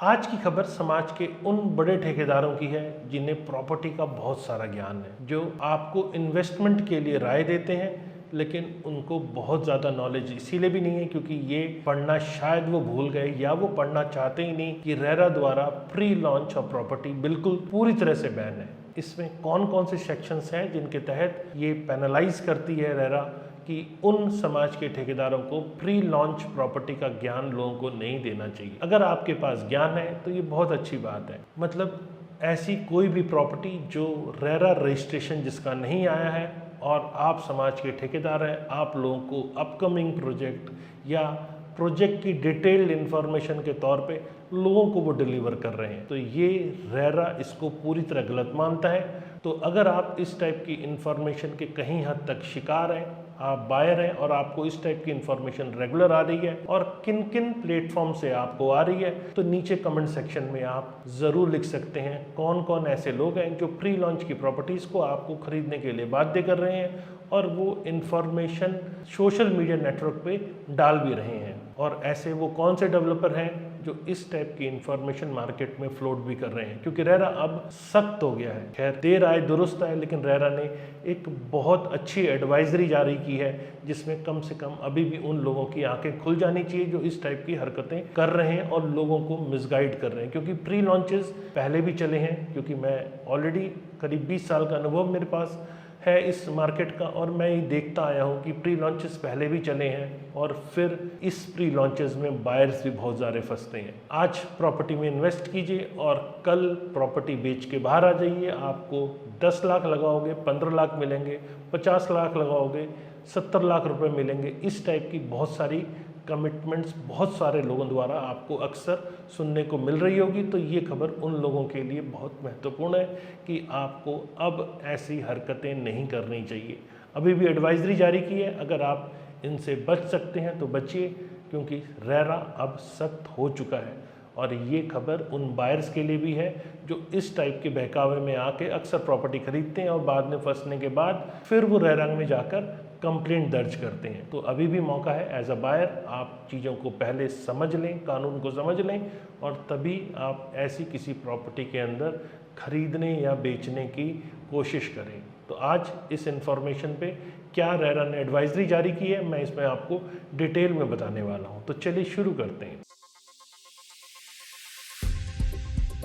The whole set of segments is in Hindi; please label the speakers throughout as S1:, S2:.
S1: आज की खबर समाज के उन बड़े ठेकेदारों की है जिन्हें प्रॉपर्टी का बहुत सारा ज्ञान है, जो आपको इन्वेस्टमेंट के लिए राय देते हैं, लेकिन उनको बहुत ज़्यादा नॉलेज इसीलिए भी नहीं है क्योंकि ये पढ़ना शायद वो भूल गए या वो पढ़ना चाहते ही नहीं कि रेरा द्वारा प्री लॉन्च ऑफ प्रॉपर्टी बिल्कुल पूरी तरह से बैन है। इसमें कौन कौन से सेक्शंस हैं जिनके तहत ये पेनलाइज करती है रेरा कि उन समाज के ठेकेदारों को प्री लॉन्च प्रॉपर्टी का ज्ञान लोगों को नहीं देना चाहिए। अगर आपके पास ज्ञान है तो ये बहुत अच्छी बात है। मतलब ऐसी कोई भी प्रॉपर्टी जो रेरा रजिस्ट्रेशन जिसका नहीं आया है और आप समाज के ठेकेदार हैं, आप लोगों को अपकमिंग प्रोजेक्ट या प्रोजेक्ट की डिटेल्ड इंफॉर्मेशन के तौर पे लोगों को वो डिलीवर कर रहे हैं, तो ये रेरा इसको पूरी तरह गलत मानता है। तो अगर आप इस टाइप की इंफॉर्मेशन के कहीं हद तक शिकार हैं, आप बायर हैं और आपको इस टाइप की इंफॉर्मेशन रेगुलर आ रही है और किन किन प्लेटफॉर्म से आपको आ रही है, तो नीचे कमेंट सेक्शन में आप ज़रूर लिख सकते हैं कौन कौन ऐसे लोग हैं जो प्री लॉन्च की प्रॉपर्टीज़ को आपको खरीदने के लिए बाध्य कर रहे हैं और वो इंफॉर्मेशन सोशल मीडिया नेटवर्क पे डाल भी रहे हैं, और ऐसे वो कौन से डेवलपर हैं जो इस टाइप की इंफॉर्मेशन मार्केट में फ्लोट भी कर रहे हैं। क्योंकि रेरा अब सख्त हो गया है, खैर देर आए दुरुस्त आए, लेकिन रेरा ने एक बहुत अच्छी एडवाइजरी जारी की है जिसमें कम से कम अभी भी उन लोगों की आंखें खुल जानी चाहिए जो इस टाइप की हरकतें कर रहे हैं और लोगों को मिसगाइड कर रहे हैं। क्योंकि प्री लॉन्चेस पहले भी चले हैं, क्योंकि मैं ऑलरेडी करीब 20 साल का अनुभव मेरे पास है इस मार्केट का, और मैं ये देखता आया हूँ कि प्री लॉन्चेस पहले भी चले हैं और फिर इस प्री लॉन्चेस में बायर्स भी बहुत ज़्यादा फंसते हैं। आज प्रॉपर्टी में इन्वेस्ट कीजिए और कल प्रॉपर्टी बेच के बाहर आ जाइए। आपको 10 लाख लगाओगे 15 लाख मिलेंगे, 50 लाख लगाओगे 70 लाख रुपए मिलेंगे। इस टाइप की बहुत सारी कमिटमेंट्स बहुत सारे लोगों द्वारा आपको अक्सर सुनने को मिल रही होगी। तो ये खबर उन लोगों के लिए बहुत महत्वपूर्ण है कि आपको अब ऐसी हरकतें नहीं करनी चाहिए। अभी भी एडवाइजरी जारी की है, अगर आप इनसे बच सकते हैं तो बचिए, क्योंकि रेरा अब सख्त हो चुका है। और ये खबर उन बायर्स के लिए भी है जो इस टाइप के बहकावे में आके अक्सर प्रॉपर्टी खरीदते हैं और बाद में फंसने के बाद फिर वो रेरा में जाकर कंप्लेंट दर्ज करते हैं। तो अभी भी मौका है, एज अ बायर आप चीज़ों को पहले समझ लें, कानून को समझ लें, और तभी आप ऐसी किसी प्रॉपर्टी के अंदर खरीदने या बेचने की कोशिश करें। तो आज इस इंफॉर्मेशन पे क्या रेरा ने एडवाइजरी जारी की है, मैं इसमें आपको डिटेल में बताने वाला हूँ। तो चलिए शुरू करते हैं।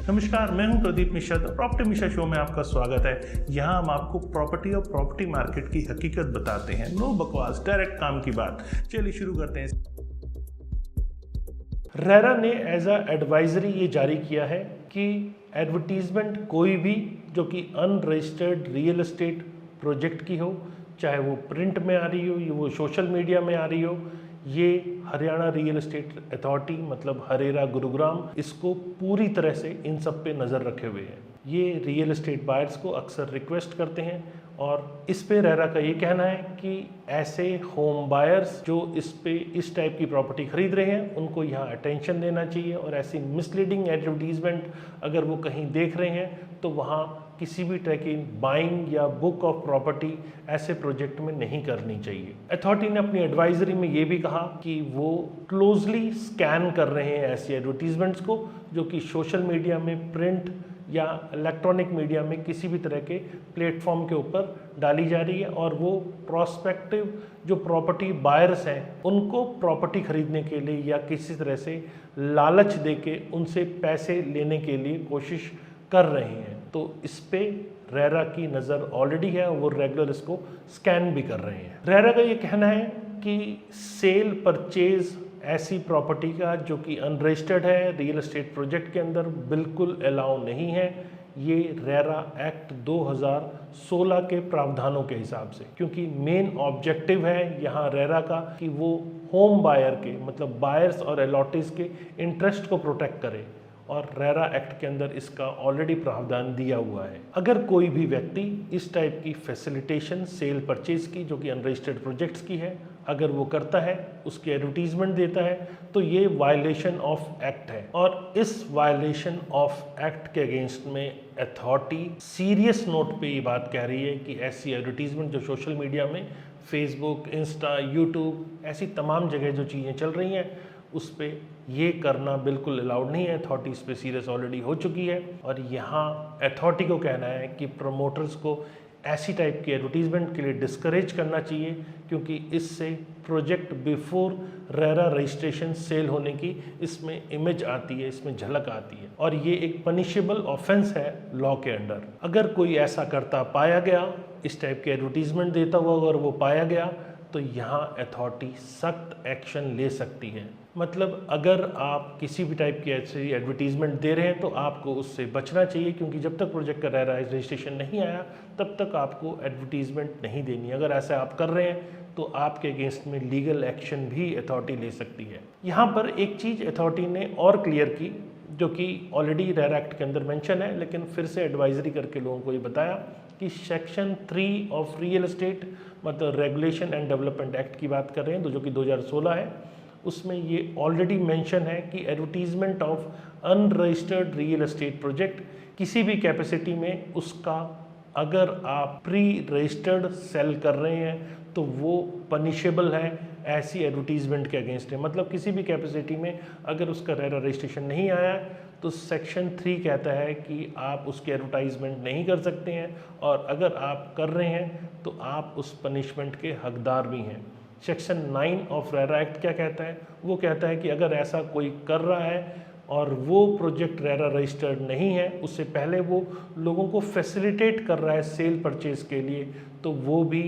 S1: नमस्कार, मैं हूं प्रदीप मिश्रा। प्रॉपर्टी मिश्रा शो में आपका स्वागत है। यहां हम आपको प्रॉपर्टी और प्रॉपर्टी मार्केट की हकीकत बताते हैं। नो बकवास, डायरेक्ट काम की बात। चलिए शुरू करते हैं। रेरा ने एज अ एडवाइजरी ये जारी किया है कि एडवर्टीजमेंट कोई भी जो कि अनरजिस्टर्ड रियल एस्टेट प्रोजेक्ट की हो, चाहे वो प्रिंट में आ रही हो या वो सोशल मीडिया में आ रही हो, ये हरियाणा रियल एस्टेट अथॉरिटी मतलब हरेरा गुरुग्राम इसको पूरी तरह से इन सब पे नज़र रखे हुए है। ये रियल एस्टेट बायर्स को अक्सर रिक्वेस्ट करते हैं और इस पे रेरा का ये कहना है कि ऐसे होम बायर्स जो इस टाइप की प्रॉपर्टी खरीद रहे हैं उनको यहाँ अटेंशन देना चाहिए, और ऐसी मिसलीडिंग एडवर्टीजमेंट अगर वो कहीं देख रहे हैं तो वहाँ किसी भी तरह की बाइंग या बुक ऑफ प्रॉपर्टी ऐसे प्रोजेक्ट में नहीं करनी चाहिए। अथॉरिटी ने अपनी एडवाइजरी में ये भी कहा कि वो क्लोजली स्कैन कर रहे हैं ऐसी एडवर्टीजमेंट्स को जो कि सोशल मीडिया में, प्रिंट या इलेक्ट्रॉनिक मीडिया में किसी भी तरह के प्लेटफॉर्म के ऊपर डाली जा रही है, और वो प्रोस्पेक्टिव जो प्रॉपर्टी बायर्स हैं उनको प्रॉपर्टी खरीदने के लिए या किसी तरह से लालच देके उनसे पैसे लेने के लिए कोशिश कर रहे हैं। तो इस पे रेरा की नज़र ऑलरेडी है, वो रेगुलर इसको स्कैन भी कर रहे हैं। रेरा का ये कहना है कि सेल परचेज ऐसी प्रॉपर्टी का जो कि अनरजिस्टर्ड है रियल एस्टेट प्रोजेक्ट के अंदर बिल्कुल अलाउ नहीं है। ये रेरा एक्ट 2016 के प्रावधानों के हिसाब से, क्योंकि मेन ऑब्जेक्टिव है यहाँ रेरा का कि वो होम बायर के मतलब बायर्स और अलॉटीज के इंटरेस्ट को प्रोटेक्ट करे, और रेरा एक्ट के अंदर इसका ऑलरेडी प्रावधान दिया हुआ है। अगर कोई भी व्यक्ति इस टाइप की फैसिलिटेशन सेल परचेज की जो कि अनरजिस्टर्ड प्रोजेक्ट्स की है अगर वो करता है, उसकी एडवर्टीजमेंट देता है, तो ये वायलेशन ऑफ एक्ट है, और इस वायलेशन ऑफ एक्ट के अगेंस्ट में अथॉरिटी सीरियस नोट पे ये बात कह रही है कि ऐसी एडवर्टीजमेंट जो सोशल मीडिया में फेसबुक, इंस्टा, यूट्यूब ऐसी तमाम जगह जो चीज़ें चल रही हैं उस पर ये करना बिल्कुल अलाउड नहीं है। अथॉरिटी इस पे सीरियस ऑलरेडी हो चुकी है और यहाँ अथॉरिटी को कहना है कि प्रमोटर्स को ऐसी टाइप की एडवर्टीजमेंट के लिए डिस्करेज करना चाहिए, क्योंकि इससे project before RERA registration sale होने की इसमें इमेज आती है, इसमें झलक आती है और ये एक पनिशेबल ऑफेंस है लॉ के अंडर। अगर कोई ऐसा करता पाया गया, इस टाइप के एडवर्टीजमेंट देता हुआ अगर वो पाया गया, तो यहाँ अथॉरिटी सख्त एक्शन ले सकती है। मतलब अगर आप किसी भी टाइप की ऐसी एडवर्टीजमेंट दे रहे हैं तो आपको उससे बचना चाहिए, क्योंकि जब तक प्रोजेक्ट का रेरा रजिस्ट्रेशन नहीं आया तब तक आपको एडवर्टीजमेंट नहीं देनी। अगर ऐसा आप कर रहे हैं तो आपके अगेंस्ट में लीगल एक्शन भी अथॉरिटी ले सकती है। यहाँ पर एक चीज़ अथॉरिटी ने और क्लियर की, जो कि ऑलरेडी रेरा एक्ट के अंदर मेंशन है, लेकिन फिर से एडवाइजरी करके लोगों को ये बताया कि सेक्शन 3 ऑफ रियल एस्टेट, मतलब रेगुलेशन एंड डेवलपमेंट एक्ट की बात कर रहे हैं, जो कि 2016 है, उसमें ये ऑलरेडी मेंशन है कि advertisement of unregistered real estate project किसी भी कैपेसिटी में उसका अगर आप प्री रजिस्टर्ड सेल कर रहे हैं तो वो पनिशेबल है ऐसी एडवर्टीजमेंट के अगेंस्ट है। मतलब किसी भी कैपेसिटी में अगर उसका रेरा रजिस्ट्रेशन नहीं आया तो सेक्शन 3 कहता है कि आप उसकी एडवर्टाइजमेंट नहीं कर सकते हैं, और अगर आप कर रहे हैं तो आप उस पनिशमेंट के हकदार भी हैं। सेक्शन 9 ऑफ रेरा एक्ट क्या कहता है? वो कहता है कि अगर ऐसा कोई कर रहा है और वो प्रोजेक्ट रेरा रजिस्टर्ड नहीं है, उससे पहले वो लोगों को फैसिलिटेट कर रहा है सेल परचेज के लिए, तो वो भी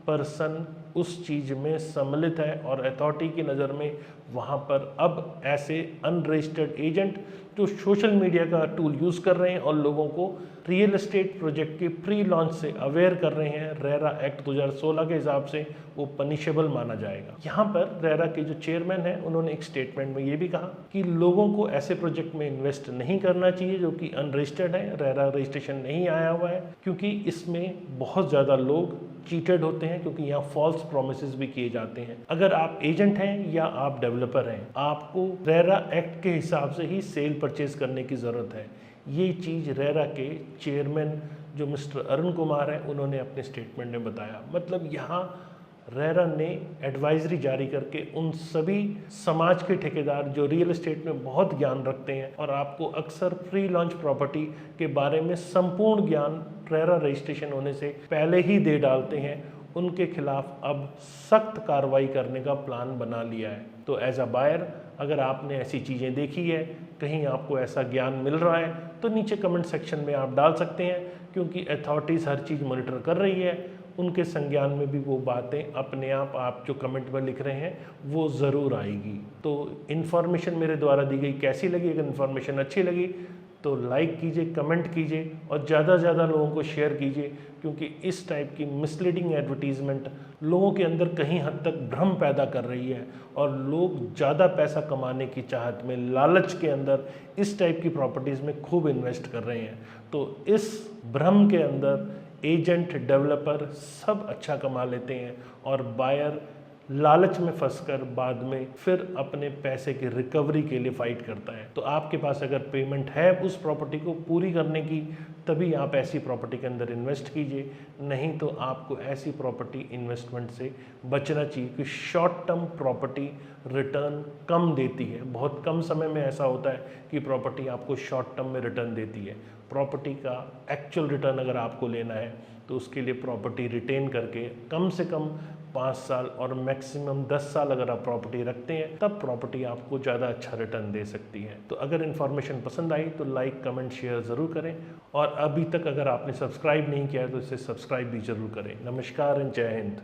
S1: पर्सन उस चीज़ में सम्मिलित है और अथॉरिटी की नज़र में वहाँ पर अब ऐसे अनरजिस्टर्ड एजेंट जो सोशल मीडिया का टूल यूज़ कर रहे हैं और लोगों को रियल एस्टेट प्रोजेक्ट के प्री लॉन्च से अवेयर कर रहे हैं, रेरा एक्ट 2016 के हिसाब से वो पनिशेबल माना जाएगा। यहाँ पर रेरा के जो चेयरमैन हैं उन्होंने एक स्टेटमेंट में ये भी कहा कि लोगों को ऐसे प्रोजेक्ट में इन्वेस्ट नहीं करना चाहिए जो कि अनरजिस्टर्ड है, रेरा रजिस्ट्रेशन नहीं आया हुआ है, क्योंकि इसमें बहुत ज़्यादा लोग चीटेड होते हैं, क्योंकि यहाँ फॉल्स प्रोमिसेस भी किए जाते हैं। अगर आप एजेंट हैं या आप डेवलपर हैं, आपको रेरा एक्ट के हिसाब से ही सेल परचेज करने की ज़रूरत है। ये चीज़ रेरा के चेयरमैन जो मिस्टर अरुण कुमार हैं उन्होंने अपने स्टेटमेंट में बताया। मतलब यहाँ रेरा ने एडवाइजरी जारी करके उन सभी समाज के ठेकेदार जो रियल एस्टेट में बहुत ज्ञान रखते हैं और आपको अक्सर प्री लॉन्च प्रॉपर्टी के बारे में संपूर्ण ज्ञान रेरा रजिस्ट्रेशन होने से पहले ही दे डालते हैं, उनके खिलाफ अब सख्त कार्रवाई करने का प्लान बना लिया है। तो एज अ बायर अगर आपने ऐसी चीज़ें देखी है, कहीं आपको ऐसा ज्ञान मिल रहा है, तो नीचे कमेंट सेक्शन में आप डाल सकते हैं, क्योंकि अथॉरिटीज़ हर चीज़ मॉनिटर कर रही है। उनके संज्ञान में भी वो बातें अपने आप जो कमेंट में लिख रहे हैं वो ज़रूर आएगी। तो इन्फॉर्मेशन मेरे द्वारा दी गई कैसी लगी? अगर इन्फॉर्मेशन अच्छी लगी तो लाइक कीजिए, कमेंट कीजिए और ज़्यादा से ज़्यादा लोगों को शेयर कीजिए, क्योंकि इस टाइप की मिसलीडिंग एडवर्टीजमेंट लोगों के अंदर कहीं हद तक भ्रम पैदा कर रही है और लोग ज़्यादा पैसा कमाने की चाहत में, लालच के अंदर इस टाइप की प्रॉपर्टीज़ में खूब इन्वेस्ट कर रहे हैं। तो इस भ्रम के अंदर एजेंट, डेवलपर सब अच्छा कमा लेते हैं और बायर लालच में फंसकर बाद में फिर अपने पैसे की रिकवरी के लिए फाइट करता है। तो आपके पास अगर पेमेंट है उस प्रॉपर्टी को पूरी करने की, तभी आप ऐसी प्रॉपर्टी के अंदर इन्वेस्ट कीजिए, नहीं तो आपको ऐसी प्रॉपर्टी इन्वेस्टमेंट से बचना चाहिए, कि शॉर्ट टर्म प्रॉपर्टी रिटर्न कम देती है। बहुत कम समय में ऐसा होता है कि प्रॉपर्टी आपको शॉर्ट टर्म में रिटर्न देती है। प्रॉपर्टी का एक्चुअल रिटर्न अगर आपको लेना है तो उसके लिए प्रॉपर्टी रिटेन करके कम से कम 5 साल और मैक्सिमम 10 साल अगर आप प्रॉपर्टी रखते हैं, तब प्रॉपर्टी आपको ज़्यादा अच्छा रिटर्न दे सकती है। तो अगर इन्फॉर्मेशन पसंद आई तो लाइक, कमेंट, शेयर ज़रूर करें, और अभी तक अगर आपने सब्सक्राइब नहीं किया है तो इसे सब्सक्राइब भी ज़रूर करें। नमस्कार एंड जय हिंद।